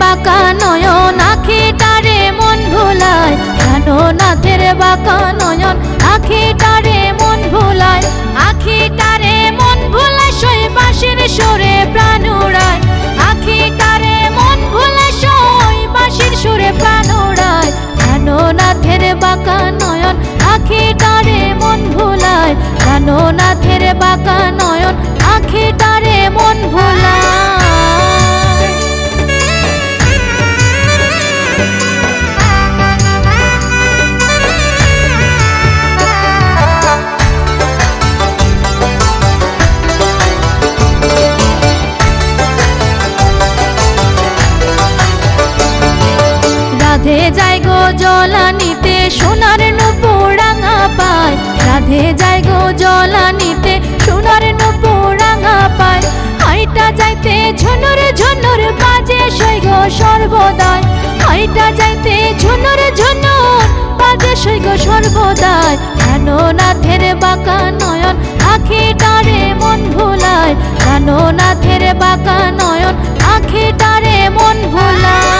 বাঁকা নয়ন আখিটারে মন ভুলায়, প্রাণনাথের বাঁকা নয়ন আখিটারে মন ভুলায়, আখিটারে মন ভুলায় সই বাঁশির সুরে প্রাণ উড়ায়, আখিটারে মন ভুলায় সই বাঁশির সুরে প্রাণ উড়ায়, প্রাণনাথের বাঁকা নয়ন আখিটারে মন ভুলায়, প্রাণনাথের বাঁকা নয়ন আখিটারে মন ভুলায়। রাধে যায় গো জলানিতে সোনার নূপুর রাঙা পায়, রাধে যায় গো জলানিতে সোনার নূপুর রাঙা পায়, হাইটা যাইতে ঝুনুর ঝুনুর বাজে সই গো সর্বদাই, হাইটা যাইতে ঝুনুর ঝুনুর বাজে সই গো সর্বদাই, প্রাণনাথের বাঁকা নয়ন আখিটারে মন ভুলায়, প্রাণনাথের বাঁকা নয়ন আখিটারে মন ভুলায়।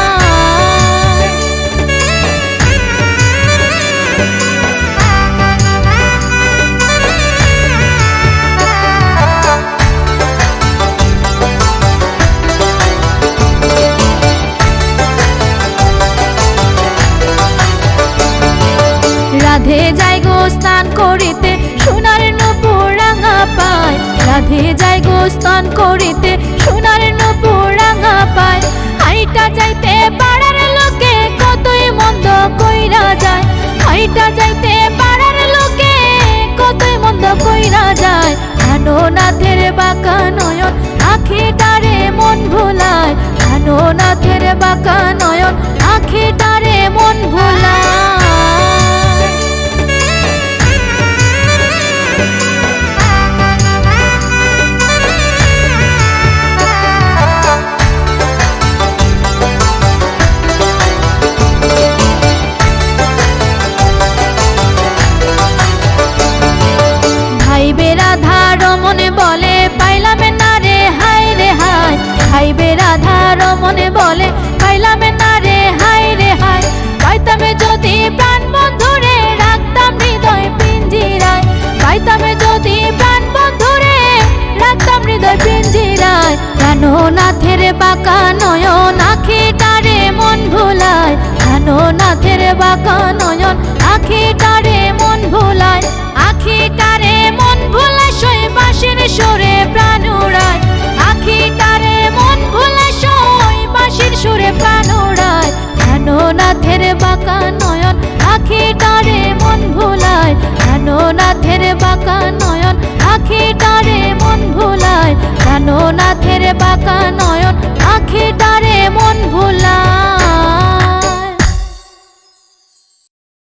রাধে যায় গো স্নান করিতে সোনার নূপুর রাঙা পায়, রাধে যায় গো স্নান করিতে সোনার নূপুর রাঙা পায়, হাইটা যাইতে পাড়ার লোকে কতই মন্দ কইরা যায়, হাইটা যাইতে পাড়ার লোকে কতই মন্দ কইরা যায়, প্রাণনাথের বাঁকা নয়ন আখিটারে মন ভুলায়, প্রাণনাথের বাঁকা নয়ন আখিটারে মন ভুলায়। রাধা রমনে বলে পাইলাম না রে হায় রে হায়, হাইবে রাধা রমনে বলে পাইলাম না রে হায় রে হায়, পাইতাম যদি প্রাণ বন্ধুরে রাখতাম হৃদয় পিঞ্জিরায়, পাইতাম যদি প্রাণ বন্ধুরে রাখতাম হৃদয় পিঞ্জিরায়, প্রাণনাথের বাঁকা নয়ন আখিটারে মন ভুলায়, প্রাণনাথের বাঁকা নয়ন আখিটারে মন ভুলায়, আখিটারে মন ভুলায় সই বাঁশির সুরে প্রাণ উড়ায়, আখিটারে মন ভুলায় সই বাঁশির সুরে প্রাণ উড়ায়, প্রাণনাথের বাঁকা নয়ন আখিটারে মন ভুলায়, প্রাণনাথের বাঁকা নয়ন আখিটারে মন ভুলায়, প্রাণনাথের বাঁকা নয়ন আখিটারে মন ভুলায়।